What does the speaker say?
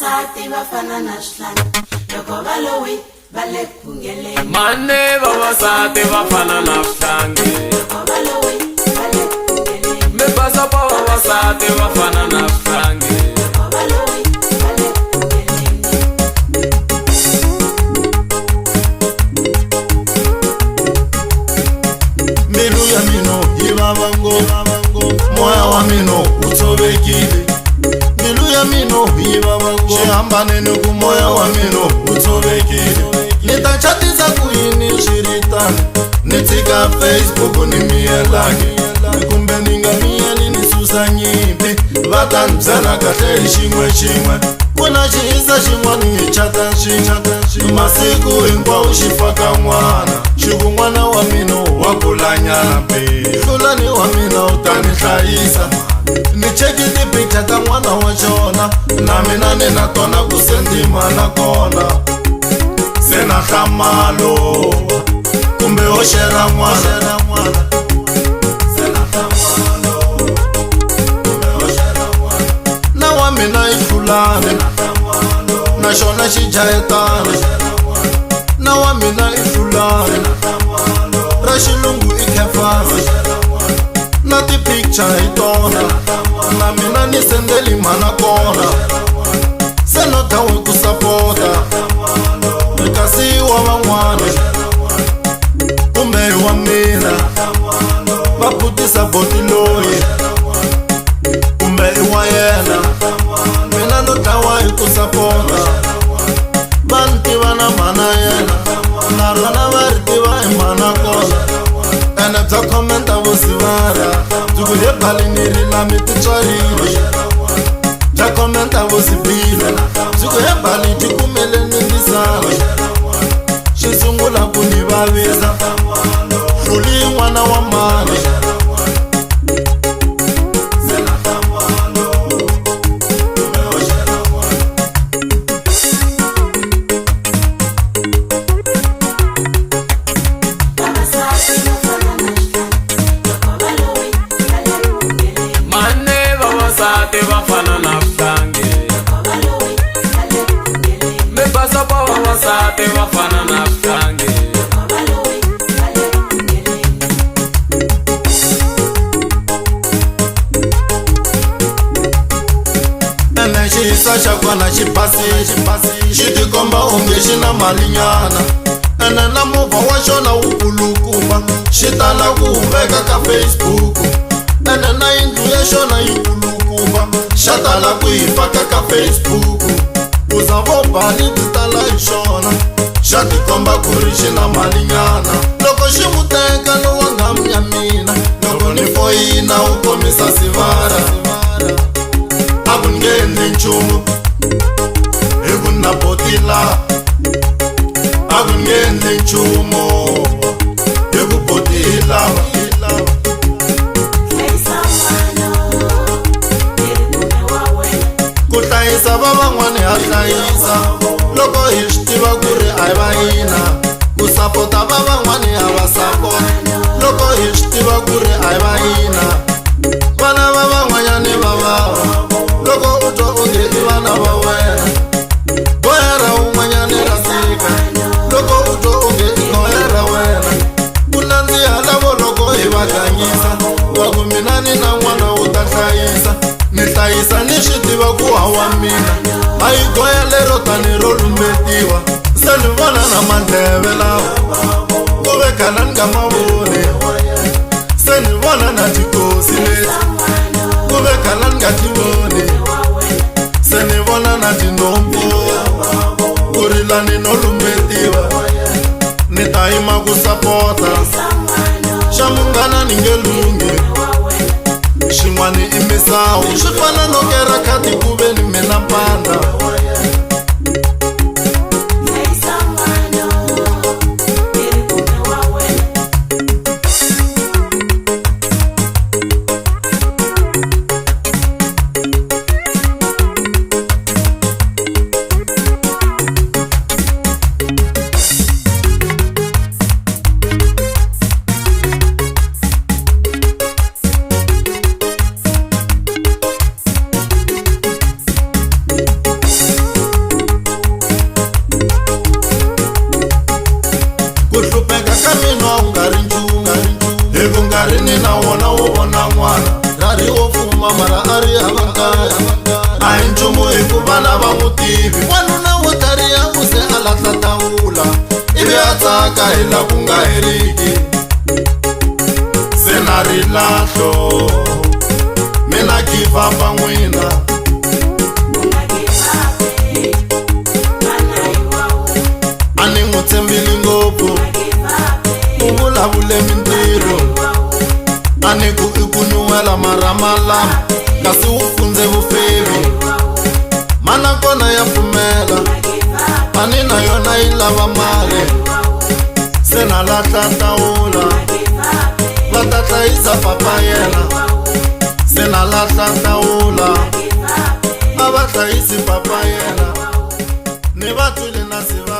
Vavasati vafana na swihlani loko va lowi va le ku ngheleni. Mane vavasati vafana na swihlangi loko va lowi va le ku ngheleni. Mi basa pa vavasati vafana na swihlangi loko va lowi va le ku ngheleni. Mbilu ya mino yi vava ngopfu, moya wa mino wu tshovekile. Mbilu ya mino yi vava ngopfu, xihambaneni ku moya wa mino wu tshovekile. Ni ta chatisa ku yini swiritani, ni tshika Facebook ni miyelangi, kumbe ni nga miyeli ni susa nyimpi. Va ta ni byela kahle hi xin'we ku na xihisa xin'wana hi chata swin'we, masiku hinkwawo xi faka n'wana. Xiku n'wana wa mina wa kulanyana be, hlulani wa mina u ta ni hlayisa. Ni cheki ti-picture ta n'wana wa xona, na mina ni na tona ku sendima na kona. Se na hlamalo kumbe ho xera n'wana, se na hlamalo kumbe ho xera n'wana. Na wa mina i hlulani na xona xi jayetana, na wa mina i hlulani ra xilungu i khefana, na ti-picture hi tona, na mina ni sendeli mhana kona. Se no dawe ku sapota kasi wa van'wana kumbe wa mina va putisa boti loyi kumbe i wa yena. Mina no dawa hi ku sapota, va ni tiva na mhana yena, na rona va ri tiva hi mhana kona. Ene bya khomenta vosivara byi ku he bali ni rilami titswarile, bya khomenta vosibile byi ku he bali byi kumele ni ndisala. Xi sungula ku ni vavisa, hluli n'wana wa mani. Vavasati vafana na swihlangi loko va lowi va le ku ngheleni. Mi basa pa vavasati vafana na swihlangi loko va lowi va le ku ngheleni. Ene xihisa xa kona xi basile, xi tikomba onge xi na malinyana. Ene na movha wa xona wu kulukumba, xi tala ku veka ka Facebook. Ene na yindlu ya xona yi kulukumba, xa tala ku yi faka ka Facebook. Ku za vo bali ti tala hi xona, xa tikomba ku ri xi na malinyana. Loko xi n'wi teka lowa ngamu ya mina, loko ni foyina wu komisa sivara. A ku nge endli nchumu hi ku na botila, a ku nge endli nchumu hi ku botila. Ku hlayisa va van'wani ha hlayisa, loko hi swi tiva ku ri a hi va hina. Ku sapota va van'wani ha va sapota, loko hi swi tiva ku ri a hi va hina. Vana va van'wanyani va vava, loko u twa onge i vana va wena. Boya ra un'wanyani ra sika, loko u twa onge i boya ra wena. Ku nandziha lavo loko hi va ganyisa, wa ku mina ni na n'wana u ta hlayisa. Ni hlayisa ni swi tiva ku hawa mina, a yi goya lero tani ro lumbetiwa. Se ni vona na mandleve lawa ku ve khala ni nga mavoni, se ni vona na tikosi leti ku ve khala ni nga ti voni. Se ni vona na tinhompfu ku ri lani no lumbetiwa. Ni ta yima ku sapota, xa munghana ni nge lungi, xin'wani i misawu. Swi fana no kera khadi ku ve ni mina panda. a hi nchumu hikuva lava vutivi. Wanuna wo tariya ku se a lahla tawula ivi a tsaka hi la ku nga heriki. Se na ri lahlo mina give up n'wina. A ni n'wi tshembile ngopfu u vulavule mintirho. A ni ku i ku nyuwela maramalama kasi wu fundze vufevi. Mana kona ya pfumela a ni na yona yi lava mali. Se na lahla tawula va ta hlayisa papa yena. Se na lahla tawula a va hlayisi papa yena. Ni va twile na si va